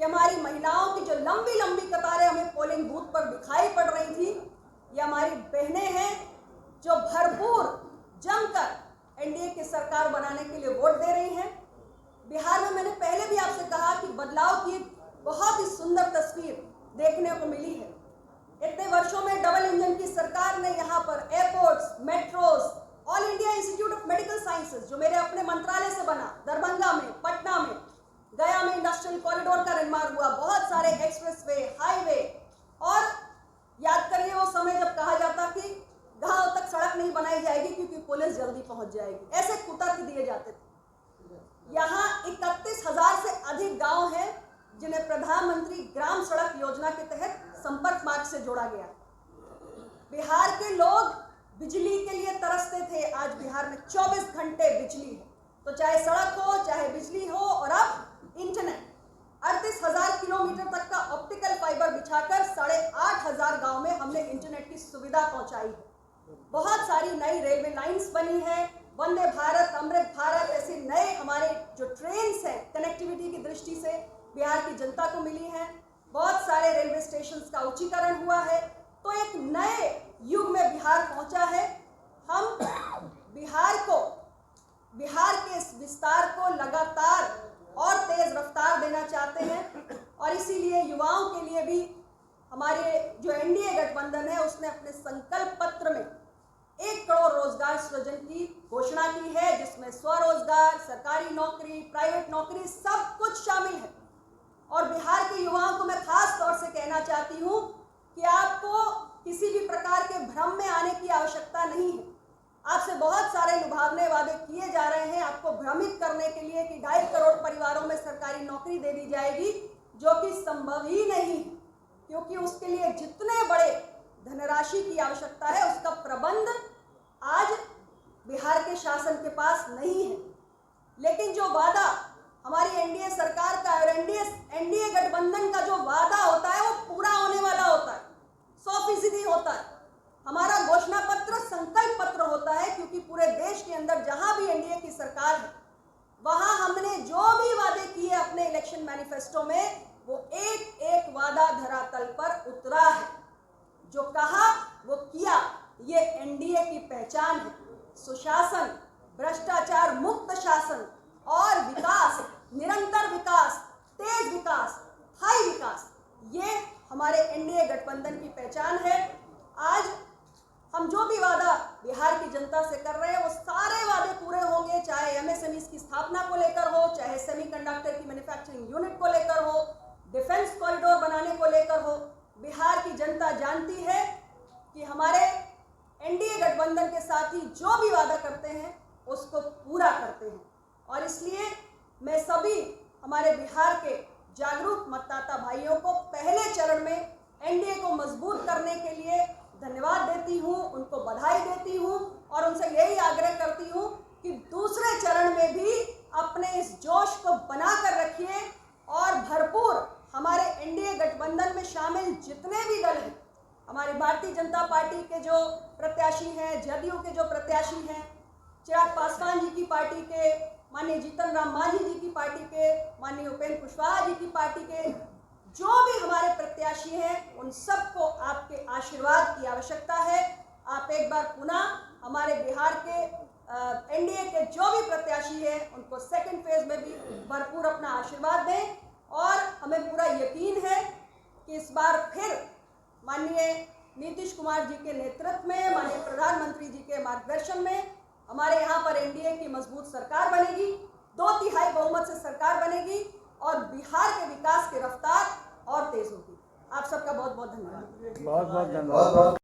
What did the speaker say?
हमारी महिलाओं की जो लंबी लंबी कतारें हमें पोलिंग बूथ पर दिखाई पड़ रही थी, ये हमारी बहनें हैं जो भरपूर जमकर एनडीए की सरकार बनाने के लिए वोट दे रही हैं। बिहार में मैंने पहले भी आपसे कहा कि बदलाव की बहुत ही सुंदर तस्वीर देखने को मिली है। इतने वर्षों में डबल इंजन की सरकार ने यहाँ पर airports, metros, all India institute of medical sciences जो मेरे अपने मंत्रालय से बना, दरभंगा में, पटना में, गया में इंडस्ट्रियल कॉरिडोर का निर्माण हुआ, बहुत सारे एक्सप्रेसवे, हाईवे, और याद करिए वो समय जब कहा जाता कि गांव तक सड़क नहीं बनाई जाएगी क्योंकि पुलिस जल्दी पहुंच जाएगी, ऐसे कुतर्क दिए जाते थे। यहाँ 31,000 से अधिक गांव हैं जिन्हें प्रधानमंत्री ग्राम सड़क योजना के तहत संपर्क मार्ग से जोड़ा गया। बिहार के लोग बिजली के लिए तरसते थे, आज बिहार में 24 घंटे बिजली है, तो चाहे सड़क हो, चाहे बिजली हो, और अब इंटरनेट। 38,000 किलोमीटर तक का ऑप्टिकल फाइबर बिछाकर 8,500 गांव में हमने इंटरनेट की सुविधा पहुंचाई है। बहुत सारी नई रेलवे लाइंस बनी है, वंदे भारत, अमृत भारत, ऐसे नए हमारे जो ट्रेन्स हैं कनेक्टिविटी की दृष्टि से बिहार की जनता को मिली हैं। बहुत सारे रेलवे स्टेशन का उच्चीकरण हुआ है, तो एक नए युग में बिहार पहुंचा है। हम बिहार के इस विस्तार को लगातार और तेज रफ्तार देना चाहते हैं, और इसीलिए युवाओं के लिए भी हमारे जो एनडीए गठबंधन है उसने अपने संकल्प पत्र में 1 करोड़ रोजगार सृजन की घोषणा की है, जिसमें स्वरोजगार, सरकारी नौकरी, प्राइवेट नौकरी सब कुछ शामिल है। और बिहार के युवाओं को मैं खास तौर से कहना चाहती हूँ कि आपको किसी भी प्रकार के भ्रम में आने की आवश्यकता नहीं है। आपसे बहुत सारे लुभावने वादे किए जा रहे हैं आपको भ्रमित करने के लिए कि 2.5 करोड़ परिवारों में सरकारी नौकरी दे दी जाएगी, जो कि संभव ही नहीं, क्योंकि उसके लिए जितने बड़े धनराशि की आवश्यकता है उसका प्रबंध आज बिहार के शासन के पास नहीं है। लेकिन जो वादा हमारी एनडीए सरकार का और एनडीए गठबंधन का जो वादा होता है वो पूरा होने वाला होता है, 100% होता है। हमारा घोषणा पत्र संकल्प पत्र होता है, क्योंकि पूरे देश के अंदर जहां भी एनडीए की सरकार है वहां हमने जो भी वादे किए अपने इलेक्शन मैनिफेस्टो में, वो एक एक वादा धरातल पर उतरा है। जो कहा वो किया, ये एनडीए की पहचान है। सुशासन, भ्रष्टाचार मुक्त शासन और विकास, निरंतर विकास, तेज विकास, हाई विकास, ये हमारे एनडीए गठबंधन की पहचान है। आज हम जो भी वादा बिहार की जनता से कर रहे हैं वो सारे वादे पूरे होंगे, चाहे एमएसएमईज की स्थापना को लेकर हो, चाहे सेमीकंडक्टर की मैन्युफैक्चरिंग यूनिट को लेकर हो, डिफेंस कॉरिडोर बनाने को लेकर हो। बिहार की जनता जानती है कि हमारे एनडीए गठबंधन के साथी जो भी वादा करते हैं उसको पूरा करते हैं, और इसलिए मैं सभी हमारे बिहार के जागरूक मतदाता भाइयों को पहले चरण में एनडीए को मजबूत करने के लिए धन्यवाद देती हूं, उनको बधाई देती हूं, और उनसे यही आग्रह करती हूं कि दूसरे चरण में भी अपने इस जोश को बनाकर रखिए, और भरपूर हमारे एनडीए गठबंधन में शामिल जितने भी दल हैं, हमारी भारतीय जनता पार्टी के जो प्रत्याशी हैं, जदयू के जो प्रत्याशी हैं, चिराग पासवान जी की पार्टी के, माननीय जीतन राम मांझी जी की पार्टी के, माननीय उपेंद्र कुशवाहा जी की पार्टी के जो भी हमारे प्रत्याशी हैं, उन सबको आपके आशीर्वाद की आवश्यकता है। आप एक बार पुनः हमारे बिहार के एनडीए के जो भी प्रत्याशी हैं उनको सेकंड फेज में भी भरपूर अपना आशीर्वाद दें, और हमें पूरा यकीन है कि इस बार फिर माननीय नीतीश कुमार जी के नेतृत्व में, माननीय प्रधानमंत्री जी के मार्गदर्शन में हमारे यहाँ पर एनडीए की मजबूत सरकार बनेगी, 2/3 बहुमत से सरकार बनेगी, और बिहार के विकास की रफ्तार और तेज होगी। आप सबका बहुत बहुत धन्यवाद। बहुत बहुत धन्यवाद।